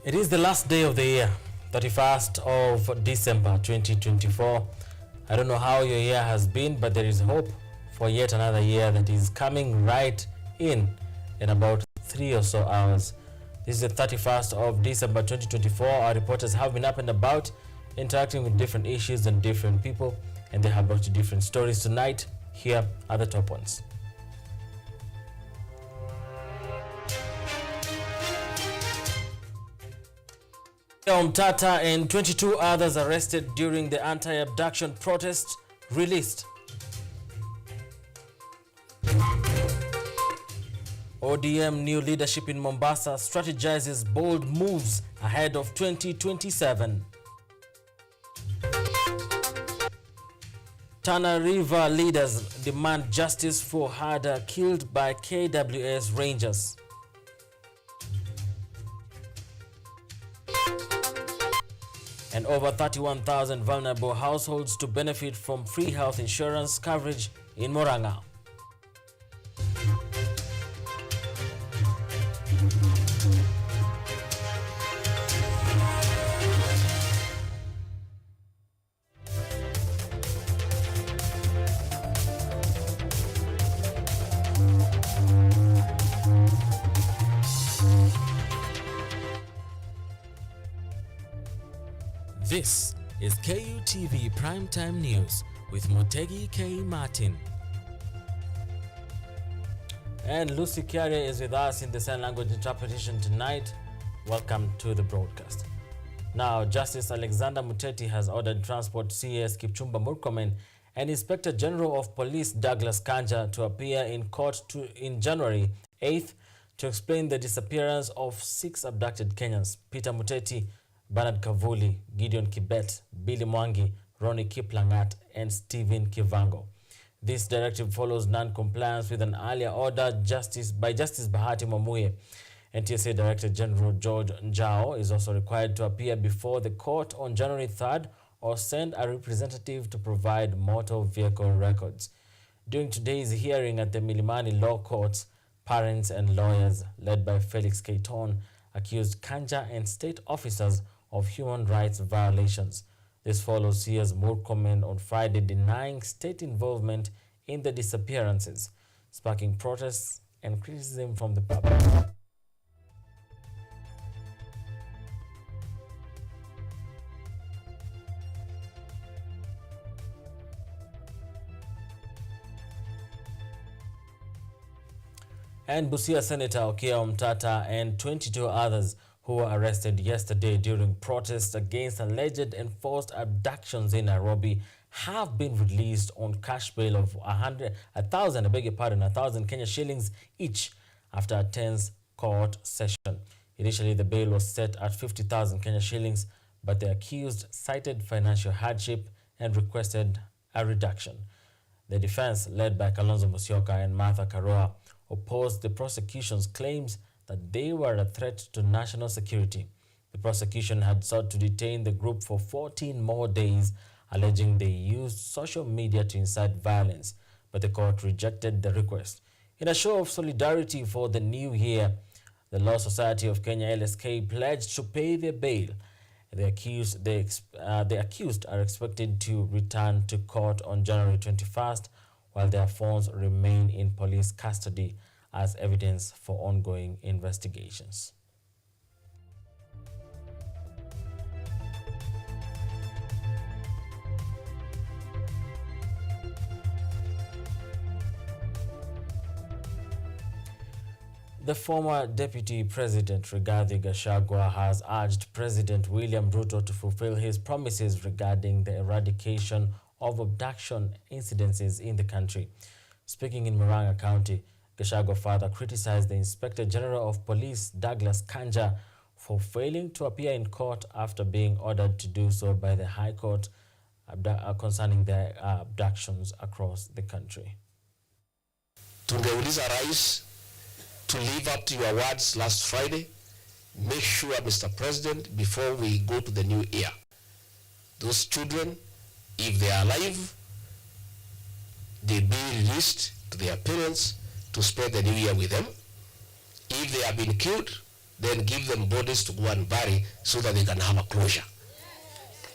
It is the last day of the year, 31st of December 2024. I don't know how your year has been, but there is hope for yet another year that is coming right in about 3 or so hours. This is the 31st of December 2024. Our reporters have been up and about, interacting with different issues and different people, and they have brought you different stories tonight. Here are the top ones. Mtata and 22 others arrested during the anti-abduction protest released. ODM new leadership in Mombasa strategizes bold moves ahead of 2027. Tana River leaders demand justice for herder killed by KWS Rangers. And over 31,000 vulnerable households to benefit from free health insurance coverage in Murang'a. This is KUTV Primetime News with Mutegi K. Martin. And Lucy Kiaria is with us in the sign language interpretation tonight. Welcome to the broadcast. Now, Justice Alexander Muteti has ordered Transport CS Kipchumba Murkomen and Inspector General of Police Douglas Kanja to appear in court in January 8th to explain the disappearance of 6 abducted Kenyans: Peter Muteti, Bernard Kavuli, Gideon Kibet, Billy Mwangi, Ronnie Kiplangat, and Stephen Kivango. This directive follows non-compliance with an earlier order by Justice Bahati Mwamuye. NTSA Director General George Njao is also required to appear before the court on January 3rd or send a representative to provide motor vehicle records. During today's hearing at the Milimani Law Courts, parents and lawyers led by Felix Keiton accused Kanja and state officers of human rights violations. This follows CS Murkomen on Friday denying state involvement in the disappearances, sparking protests and criticism from the public. And Busia Senator Okiya Mtata and 22 others who were arrested yesterday during protests against alleged enforced abductions in Nairobi have been released on cash bail of 1,000 Kenya shillings each after a tense court session. Initially, the bail was set at 50,000 Kenya shillings, but the accused cited financial hardship and requested a reduction. The defense, led by Kalonzo Musyoka and Martha Karua, opposed the prosecution's claims that they were a threat to national security. The prosecution had sought to detain the group for 14 more days, alleging they used social media to incite violence, but the court rejected the request. In a show of solidarity for the new year, the Law Society of Kenya LSK pledged to pay their bail. The accused are expected to return to court on January 21st, while their phones remain in police custody as evidence for ongoing investigations. The former Deputy President Rigathi Gachagua has urged President William Ruto to fulfill his promises regarding the eradication of abduction incidences in the country. Speaking in Murang'a County, Gachagua further criticized the Inspector General of Police Douglas Kanja for failing to appear in court after being ordered to do so by the High Court concerning the abductions across the country. Tungeuliza Rais to live up to your words last Friday. Make sure, Mr. President, before we go to the new year, those children, if they are alive, they be released to their parents to spend the new year with them. If they have been killed, then give them bodies to go and bury so that they can have a closure.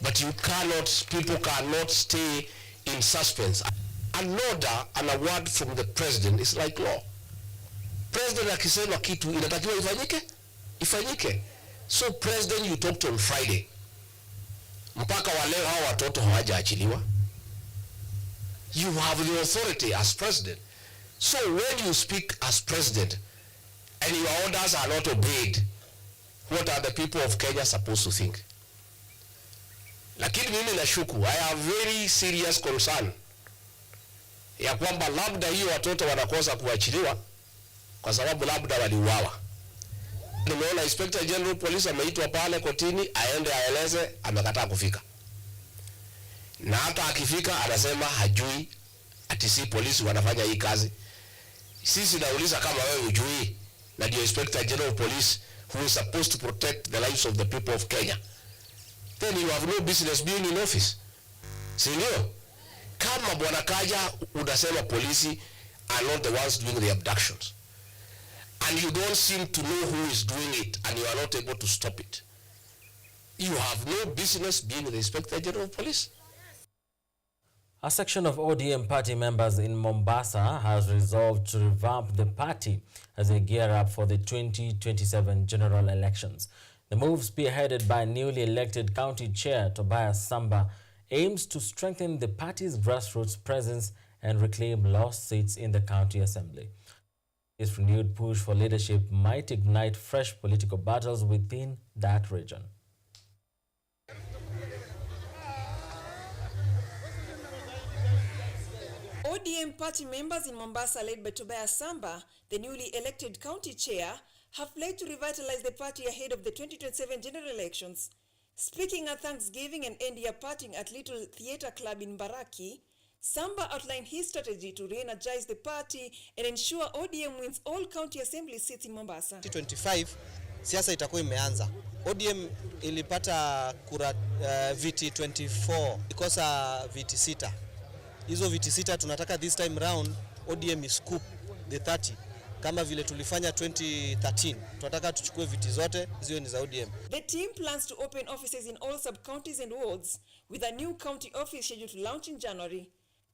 But you cannot, people cannot stay in suspense. An order and a word from the president is like law. President akisema kitu inatakiwa ifanyike. So president, you talked on Friday. Mpaka wa leo hao watoto hawajaachiliwa. You have the authority as president. So when you speak as president and your orders are not obeyed, what are the people of Kenya supposed to think? Lakini mimi nashuku, I have very serious concern ya kwamba labda hiyo watoto wanakosa kuachiliwa kwa sababu labda waliuawa. Nimeona Inspector General Police ameitwa pale kotini aende aeleze, amekataa kufika. Na hata akifika anasema hajui ati si polisi wanafanya hii kazi. Sisi nauliza kama wewe hujui na ndio Inspector General Police who is supposed to protect the lives of the people of Kenya, then you have no business being in office. Si ndio? Kama bwana Kaja unasema polisi are not the ones doing the abductions, and you don't seem to know who is doing it, and you are not able to stop it, you have no business being the Inspector General of Police. A section of ODM party members in Mombasa has resolved to revamp the party as they gear up for the 2027 general elections. The move, spearheaded by newly elected county chair Tobias Samba, aims to strengthen the party's grassroots presence and reclaim lost seats in the county assembly. This renewed push for leadership might ignite fresh political battles within that region. ODM party members in Mombasa, led by Tobias Samba, the newly elected county chair, have pledged to revitalize the party ahead of the 2027 general elections. Speaking at Thanksgiving and end-year partying at Little Theatre Club in Baraki, Samba outlined his strategy to re-energize the party and ensure ODM wins all county assembly seats in Mombasa. 2025 siasa itakuwa imeanza. ODM ilipata kura viti 24, ikosa viti 6. Hizo viti 6 tunataka this time round ODM scoop the 30 kama vile tulifanya 2013. Tunataka tuchukue viti zote, hizo ni za ODM. The team plans to open offices in all sub-counties and wards, with a new county office scheduled to launch in January.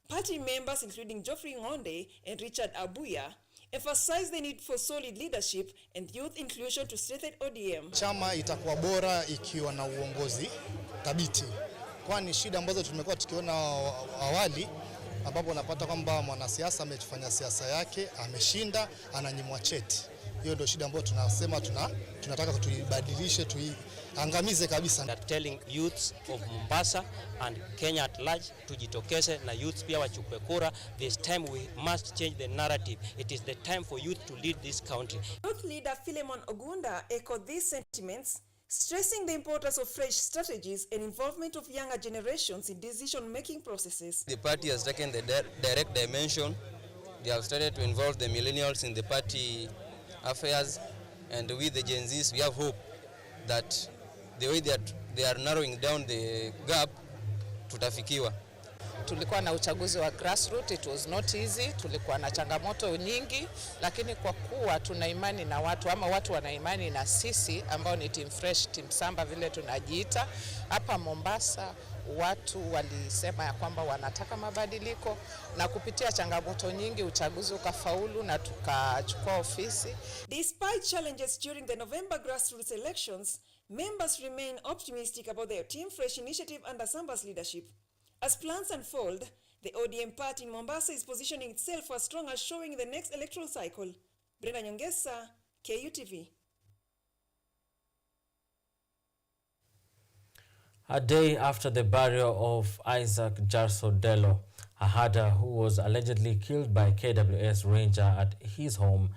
Party members, including Geoffrey Ngonde and Richard Abuya, emphasize the need for solid leadership and youth inclusion to strengthen ODM. Chama itakuwa bora ikiwa na uongozi thabiti. Kwani shida ambazo tumekuwa tukiona awali, ambapo unapata kwamba mwanasiasa amefanya siasa yake, ameshinda, ananyimwa cheti. Hiyo ndio shida ambayo tunasema tunataka tuibadilishe, tuiangamize kabisa. That telling youths of Mombasa and Kenya at large tujitokeze na youths pia wachukue kura. This time we must change the narrative. It is the time for youth to lead this country. Youth leader Philemon Ogunda echoed these sentiments, stressing the importance of fresh strategies and involvement of younger generations in decision-making processes. The party has taken the direct dimension. They have started to involve the millennials in the party affairs, and with the Gen Zs, we have hope that the way that they are narrowing down the gap, tutafikiwa. Tulikuwa na uchaguzi wa grassroots, it was not easy. Tulikuwa na changamoto nyingi, lakini kwa kuwa tuna imani na watu, ama watu wana imani na sisi ambao ni team fresh, team Samba vile tunajiita hapa Mombasa, watu walisema ya kwamba wanataka mabadiliko, na kupitia changamoto nyingi uchaguzi ukafaulu na tukachukua ofisi. Despite challenges during the November grassroots elections, members remain optimistic about their team fresh initiative under Samba's leadership. As plans unfold, the ODM party in Mombasa is positioning itself for a stronger showing in the next electoral cycle. Brenda Nyongesa, KUTV. A day after the burial of Isaac Jarsodelo, a herder who was allegedly killed by KWS ranger at his home,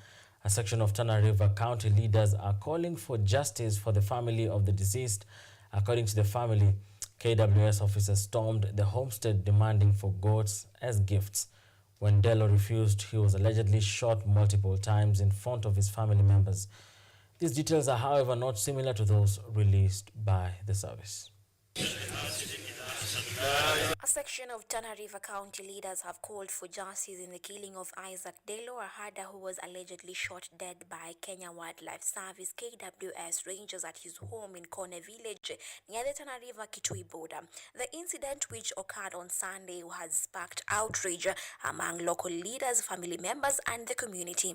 a section of Tana River County leaders are calling for justice for the family of the deceased. According to the family, KWS officers stormed the homestead demanding for goats as gifts. When Delo refused, he was allegedly shot multiple times in front of his family members. These details are, however, not similar to those released by the service. A section of Tana River County leaders have called for justice in the killing of Isaac Delo, a herder who was allegedly shot dead by Kenya Wildlife Service KWS rangers at his home in Kone village near the Tana River Kitui border. The incident, which occurred on Sunday, has sparked outrage among local leaders, family members and the community.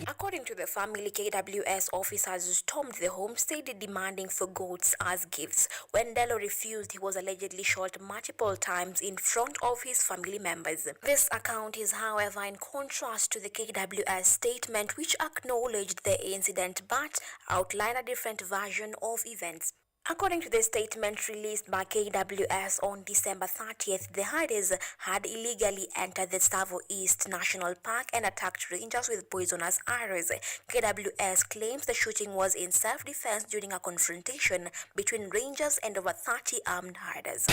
According to the family, KWS officers stormed the homestead demanding for goats as gifts. When Delo refused, he was allegedly shot multiple times in front of his family members. This account is, however, in contrast to the KWS statement, which acknowledged the incident but outlined a different version of events. According to the statement released by KWS on December 30th, the herders had illegally entered the Tsavo East National Park and attacked rangers with poisonous arrows. KWS claims the shooting was in self-defense during a confrontation between rangers and over 30 armed herders.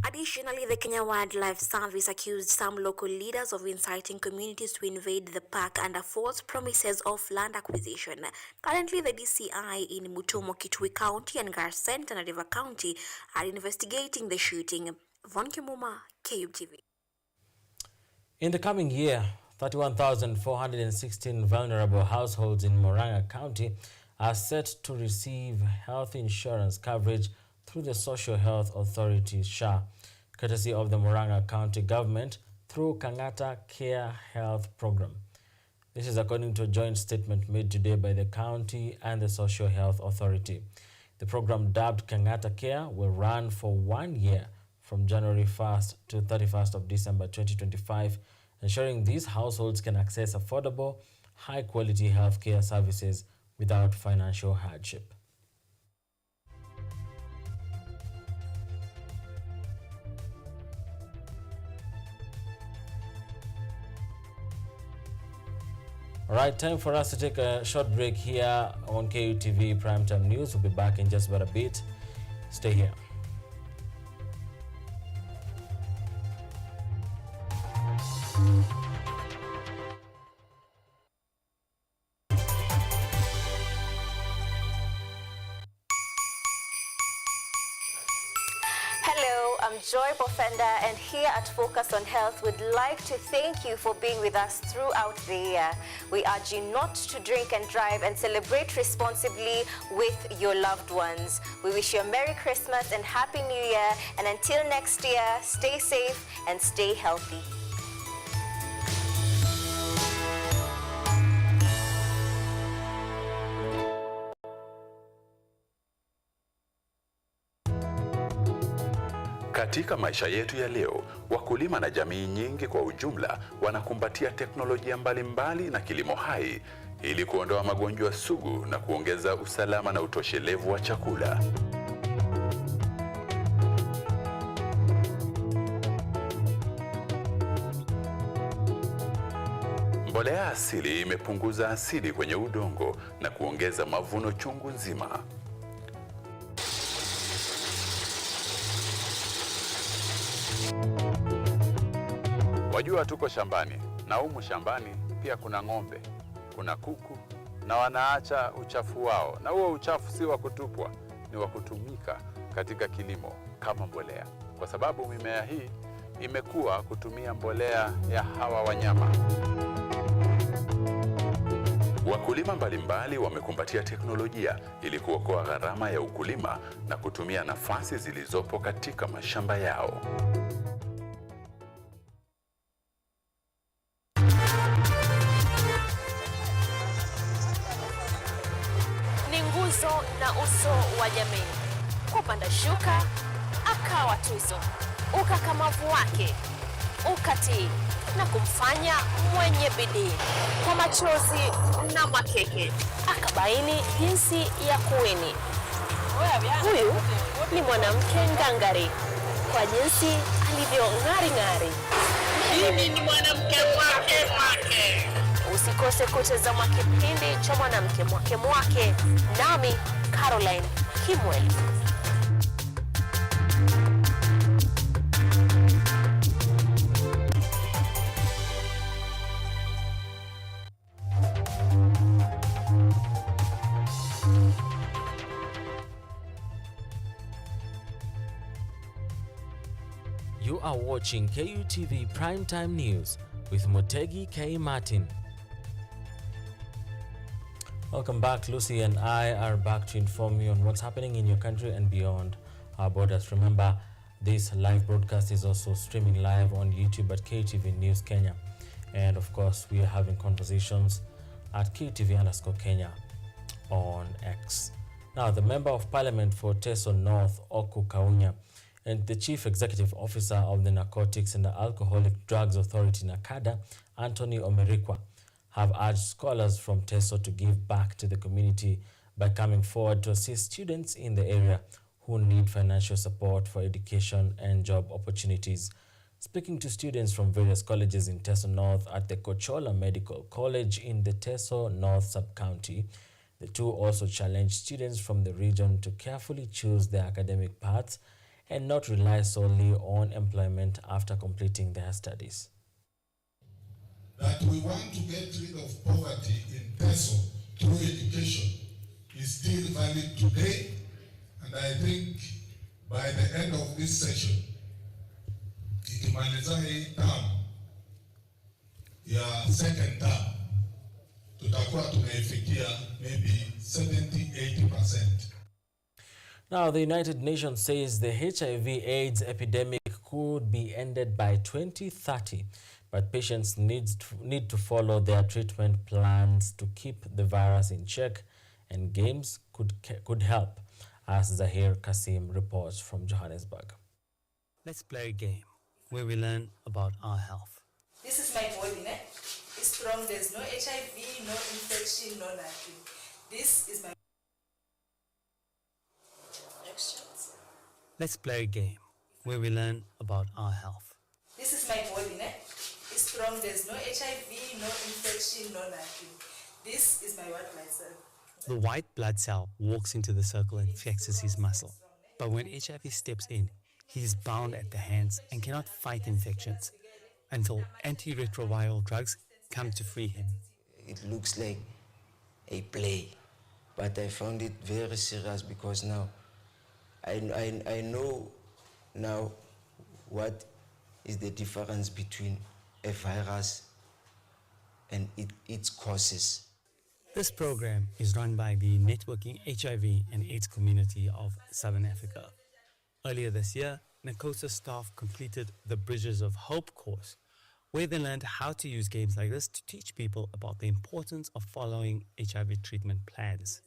Additionally, the Kenya Wildlife Service accused some local leaders of inciting communities to invade the park under false promises of land acquisition. Currently, the DCI in Mutomo, Kitui County and Garsen, Tana River County are investigating the shooting. Von Kimuma, KUTV. In the coming year, 31,416 vulnerable households in Murang'a County are set to receive health insurance coverage through the Social Health Authority SHA, courtesy of the Murang'a County government through Kangata Care Health Program. This is according to a joint statement made today by the county and the Social Health Authority. The program, dubbed Kangata Care, will run for 1 year from January 1st to 31st of December 2025, ensuring these households can access affordable, high-quality healthcare services without financial hardship. All right, time for us to take a short break here on KUTV Primetime News. We'll be back in just about a bit. Stay here. Hello, I'm Joy Bofenda, and here at Focus on Health, we'd like to thank you for being with us throughout the year. We urge you not to drink and drive and celebrate responsibly with your loved ones. We wish you a Merry Christmas and Happy New Year, and until next year, stay safe and stay healthy. Katika maisha yetu ya leo, wakulima na jamii nyingi kwa ujumla wanakumbatia teknolojia mbalimbali na kilimo hai ili kuondoa magonjwa sugu na kuongeza usalama na utoshelevu wa chakula. Mbolea asili imepunguza asidi kwenye udongo na kuongeza mavuno chungu nzima. Wajua tuko shambani, na humu shambani pia kuna ng'ombe, kuna kuku, na wanaacha uchafu wao. Na huo uchafu si wa kutupwa, ni wa kutumika katika kilimo kama mbolea. Kwa sababu mimea hii imekuwa kutumia mbolea ya hawa wanyama. Wakulima mbalimbali wamekumbatia teknolojia ili kuokoa gharama ya ukulima na kutumia nafasi zilizopo katika mashamba yao. Na uso wa jamii. Kupanda shuka akawa tuzo, ukakamavu wake ukatii na kumfanya mwenye bidii. Kwa machozi na makeke akabaini jinsi ya kuweni. Huyu ni mwanamke ngangari kwa jinsi alivyo ng'ari. Mimi ni mwanamke mwake. Usikose kutazama kipindi cha Mwanamke Mwake, nami Caroline Kimweli. are watching KUTV Primetime News with Mutegi K. Martin. Welcome back. Lucy and I are back to inform you on what's happening in your country and beyond our borders. Remember, this live broadcast is also streaming live on YouTube at KUTV News Kenya. And of course, we are having conversations at KUTV_Kenya on X. Now, the Member of Parliament for Teso North, Oku Kaunya, and the Chief Executive Officer of the Narcotics and the Alcoholic Drugs Authority, NACADA, Anthony Omerikwa, have urged scholars from Teso to give back to the community by coming forward to assist students in the area who need financial support for education and job opportunities. Speaking to students from various colleges in Teso North at the Kochola Medical College in the Teso North sub-county, the two also challenged students from the region to carefully choose their academic paths and not rely solely on employment after completing their studies. That we want to get rid of poverty in Teso through education is still valid today, and I think by the end of this session, ikimaliza hii term ya second term, tutakuwa tumeifikia maybe 70-80%. Now, the United Nations says the HIV/AIDS epidemic could be ended by 2030. But patients need to follow their treatment plans to keep the virus in check, and games could help, as Zahir Kasim reports from Johannesburg. Let's play a game where we learn about our health. This is my body, né? It's strong, there's no HIV, no infection, no nothing. This is my actions. Let's play a game where we learn about our health. This is my body, né? It's strong, there's no HIV, no infection, no nothing. This is my white blood cell. The white blood cell walks into the circle and flexes his muscle. But when HIV steps in, he is bound at the hands and cannot fight infections until antiretroviral drugs come to free him. It looks like a play, but I found it very serious because now I know now what is the difference between a virus and its causes. This program is run by the Networking HIV and AIDS Community of Southern Africa. Earlier this year, NACOSA staff completed the Bridges of Hope course, where they learned how to use games like this to teach people about the importance of following HIV treatment plans.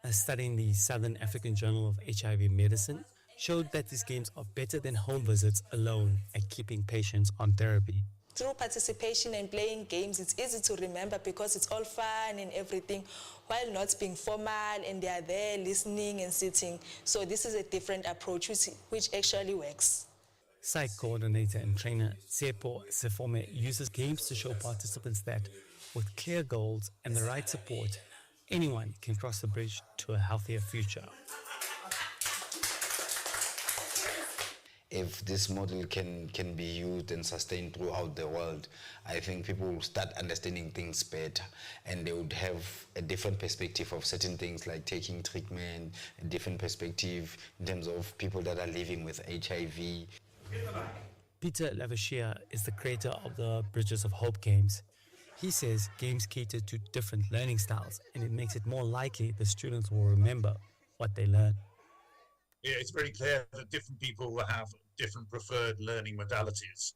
A study in the Southern African Journal of HIV Medicine showed that these games are better than home visits alone at keeping patients on therapy. Through participation and playing games, it's easy to remember because it's all fun and everything, while not being formal, and they are there listening and sitting. So this is a different approach which actually works. Site coordinator and trainer Tsepo Sefome uses games to show participants that, with clear goals and the right support, anyone can cross the bridge to a healthier future. If this model can be used and sustained throughout the world, I think people will start understanding things better, and they would have a different perspective of certain things like taking treatment, a different perspective in terms of people that are living with HIV. Peter Lavashia is the creator of the Bridges of Hope games. He says games cater to different learning styles, and it makes it more likely the students will remember what they learn. Yeah, it's very clear that different people have different preferred learning modalities.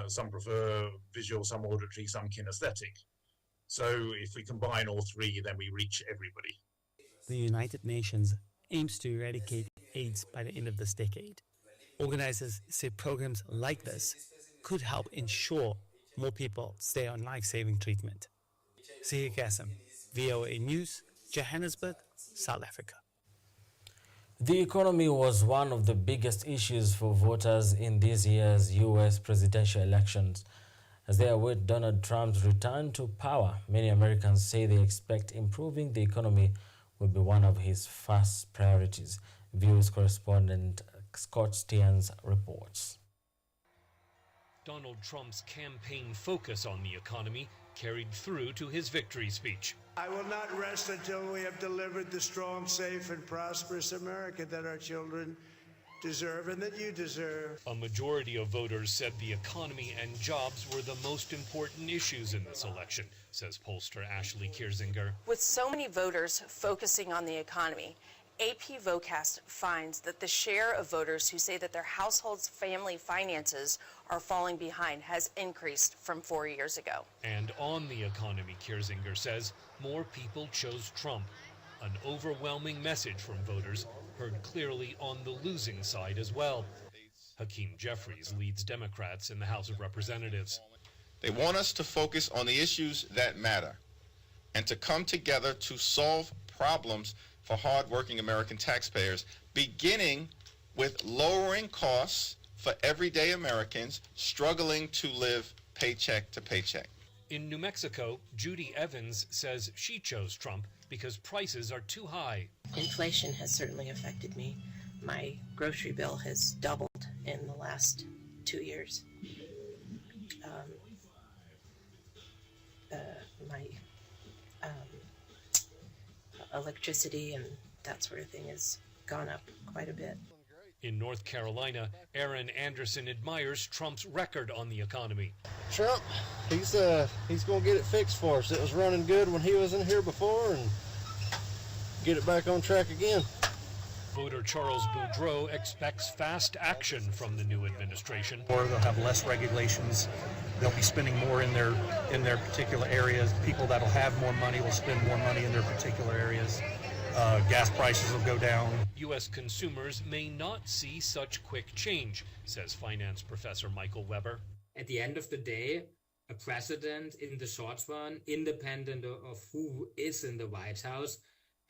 Some prefer visual, some auditory, some kinesthetic. So if we combine all three, then we reach everybody. The United Nations aims to eradicate AIDS by the end of this decade. Organizers say programs like this could help ensure more people stay on life-saving treatment. Zahir Kasim, VOA News, Johannesburg, South Africa. The economy was one of the biggest issues for voters in this year's U.S. presidential elections. As they await Donald Trump's return to power, many Americans say they expect improving the economy will be one of his first priorities. VOA's correspondent Scott Stearns reports. Donald Trump's campaign focus on the economy carried through to his victory speech. I will not rest until we have delivered the strong, safe, and prosperous America that our children deserve and that you deserve. A majority of voters said the economy and jobs were the most important issues in this election, says pollster Ashley Kierzinger. With so many voters focusing on the economy, AP Vocast finds that the share of voters who say that their household's family finances are falling behind has increased from 4 years ago. And on the economy, Kierzinger says, more people chose Trump. An overwhelming message from voters heard clearly on the losing side as well. Hakeem Jeffries leads Democrats in the House of Representatives. They want us to focus on the issues that matter and to come together to solve problems for hardworking American taxpayers, beginning with lowering costs for everyday Americans struggling to live paycheck to paycheck. In New Mexico, Judy Evans says she chose Trump because prices are too high. Inflation has certainly affected me. My grocery bill has doubled in the last 2 years. My electricity and that sort of thing has gone up quite a bit. In North Carolina, Aaron Anderson admires Trump's record on the economy. Trump, he's going to get it fixed for us. It was running good when he was in here before, and get it back on track again. Voter Charles Boudreau expects fast action from the new administration. Or they'll have less regulations. They'll be spending more in their particular areas. People that'll have more money will spend more money in their particular areas. Gas prices will go down. U.S. consumers may not see such quick change, says finance professor Michael Weber. At the end of the day, a president in the short run, independent of who is in the White House,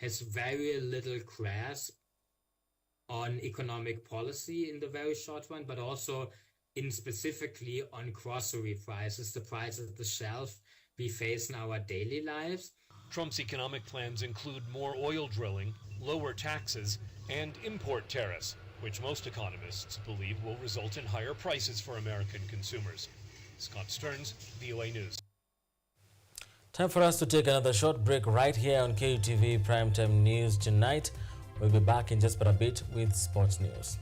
has very little grasp on economic policy in the very short run, but also in specifically on grocery prices, the price at the shelf we face in our daily lives. Trump's economic plans include more oil drilling, lower taxes, and import tariffs, which most economists believe will result in higher prices for American consumers. Scott Stearns, VOA News. Time for us to take another short break right here on KUTV Primetime News tonight. We'll be back in just a bit with sports news.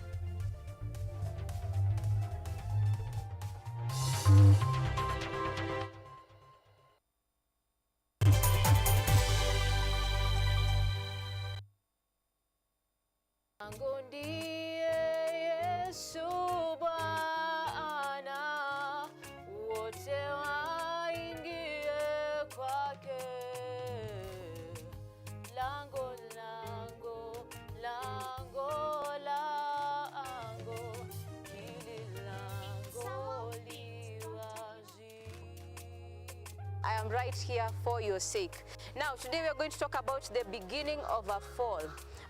I am right here for your sake. Now, today we are going to talk about the beginning of a fall.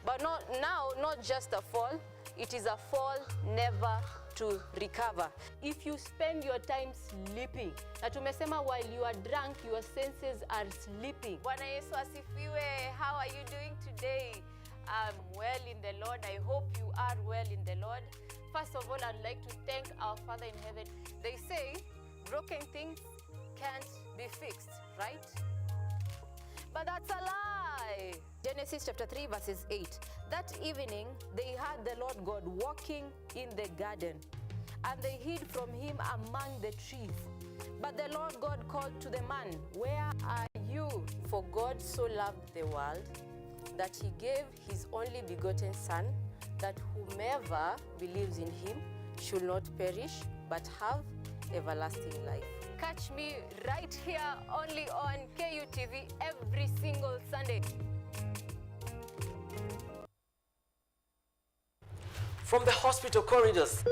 But not just a fall, it is a fall never to recover. If you spend your time sleeping, na tumesema while you are drunk, your senses are sleeping. Bwana Yesu asifiwe. How are you doing today? I'm well in the Lord. I hope you are well in the Lord. First of all, I'd like to thank our Father in heaven. They say broken things can't be fixed, right? But that's a lie. Genesis chapter 3 verses 8. That evening they heard the Lord God walking in the garden, and they hid from him among the trees. But the Lord God called to the man, "Where are you?" For God so loved the world that he gave his only begotten Son, that whomever believes in him should not perish but have everlasting life. Catch me right here only on KUTV every single Sunday. From the hospital corridors,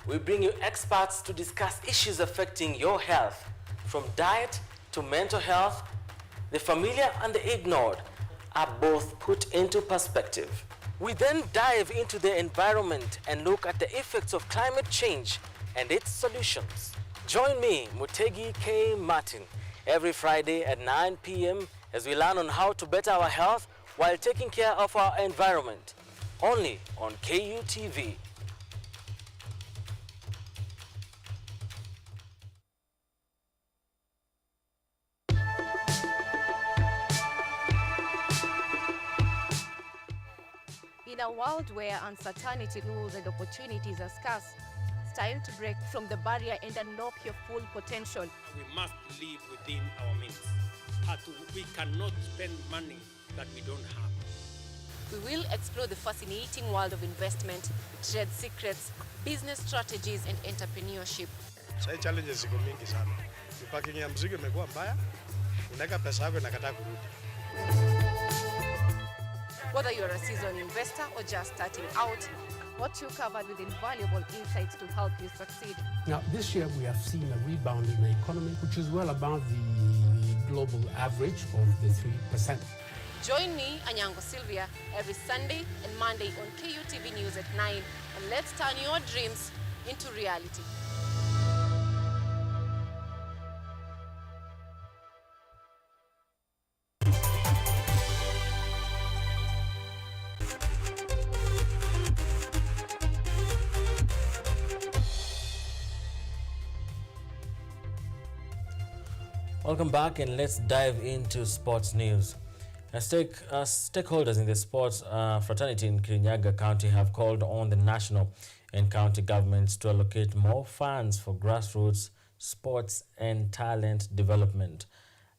we bring you experts to discuss issues affecting your health, from diet to mental health. The familiar and the ignored are both put into perspective. We then dive into the environment and look at the effects of climate change and its solutions. Join me, Mutegi K. Martin, every Friday at 9 p.m. as we learn on how to better our health while taking care of our environment. Only on KUTV. In a world where uncertainty rules and opportunities are scarce, it's time to break from the barrier and unlock your full potential. We must live within our means. We cannot spend money that we don't have. We will explore the fascinating world of investment, trade secrets, business strategies, and entrepreneurship. Sasa challenges ziko mingi sana. Parking ya mzigo imekuwa mbaya. Unaweka pesa yako inakataa kurudi. Whether you're a seasoned investor or just starting out, what you covered with invaluable insights to help you succeed. Now, this year we have seen a rebound in the economy, which is well above the global average of the 3%. Join me, Anyango Sylvia, every Sunday and Monday on KUTV News at 9, and let's turn your dreams into reality. Welcome back, and let's dive into sports news. Stakeholders in the sports fraternity in Kirinyaga County have called on the national and county governments to allocate more funds for grassroots sports and talent development.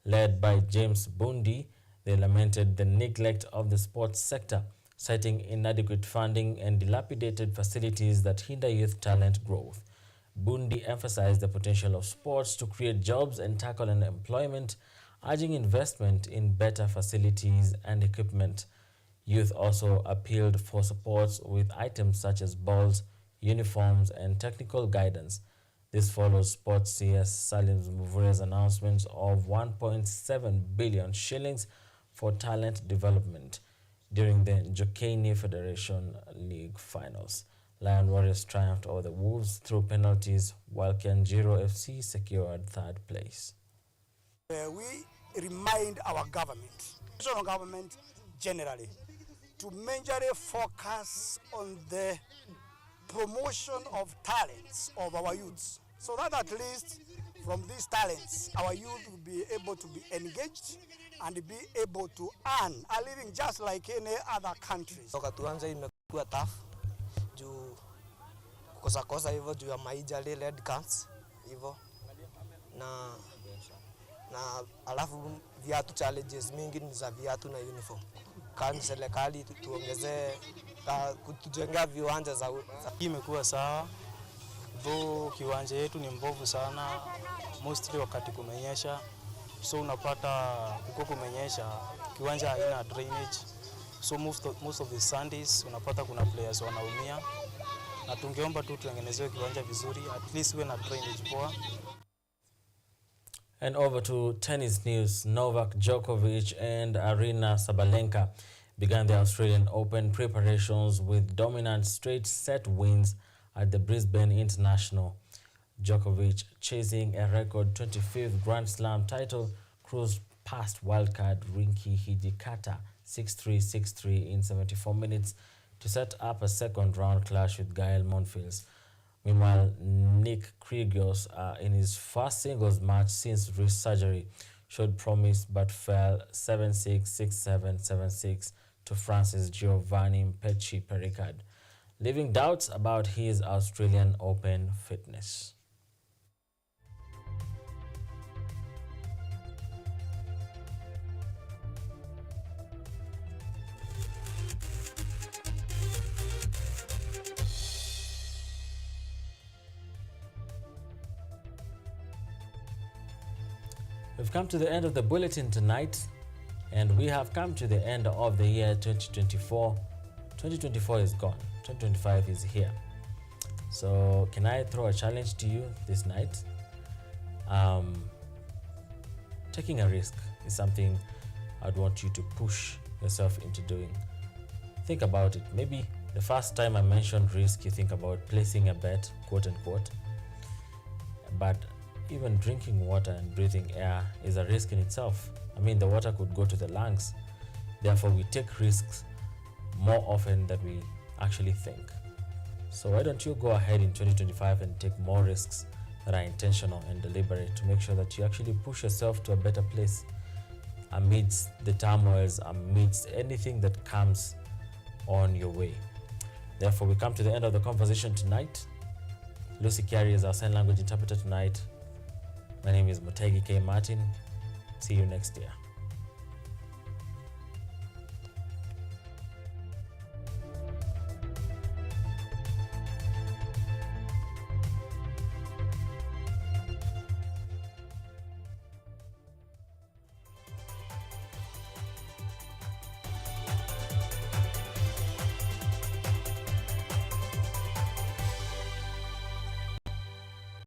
Led by James Bundi, they lamented the neglect of the sports sector, citing inadequate funding and dilapidated facilities that hinder youth talent growth. Bundi emphasized the potential of sports to create jobs and tackle unemployment, urging investment in better facilities and equipment. Youth also appealed for supports with items such as balls, uniforms, and technical guidance. This follows Sports CS Salim Mvure's announcement of 1.7 billion shillings for talent development during the Njokeni Federation League finals. Lion Warriors triumphed over the Wolves through penalties, while Kianjiro FC secured third place. We remind our government, national government generally, to majorly focus on the promotion of talents of our youths, so that at least from these talents, our youth will be able to be engaged and be able to earn a living just like any other countries. Tuanze imekuwa tough juu kosa hivyo juu ya maijali red cards hivyo na alafu viatu challenges mingi ni za viatu na uniform. Kani serikali tuongezee kutujengea viwanja za imekuwa sawa. Though kiwanja yetu ni mbovu sana mostly wakati kumenyesha, so unapata kuko kumenyesha kiwanja haina drainage, so most of the Sundays unapata kuna players wanaumia, na tungeomba tu tutengenezewe kiwanja vizuri, at least we na drainage poa. And over to tennis news. Novak Djokovic and Aryna Sabalenka began the Australian Open preparations with dominant straight-set wins at the Brisbane International. Djokovic, chasing a record 25th Grand Slam title, cruised past wildcard Rinky Hijikata 6-3, 6-3 in 74 minutes to set up a second-round clash with Gael Monfils. Meanwhile, Nick Kyrgios, in his first singles match since wrist surgery, showed promise but fell 7-6, 6-7, 7-6 to France's Giovanni Pecci Pericard, leaving doubts about his Australian Open fitness. We've come to the end of the bulletin tonight, and we have come to the end of the year 2024. 2024 is gone. 2025 is here. So can I throw a challenge to you this night? Taking a risk is something I'd want you to push yourself into doing. Think about it. Maybe the first time I mentioned risk, you think about placing a bet, quote unquote. But even drinking water and breathing air is a risk in itself. I mean, the water could go to the lungs. Therefore, we take risks more often than we actually think. So why don't you go ahead in 2025 and take more risks that are intentional and deliberate to make sure that you actually push yourself to a better place amidst the turmoils, amidst anything that comes on your way. Therefore, we come to the end of the conversation tonight. Lucy Kiari is our sign language interpreter tonight. My name is Mutegi K. Martin. See you next year.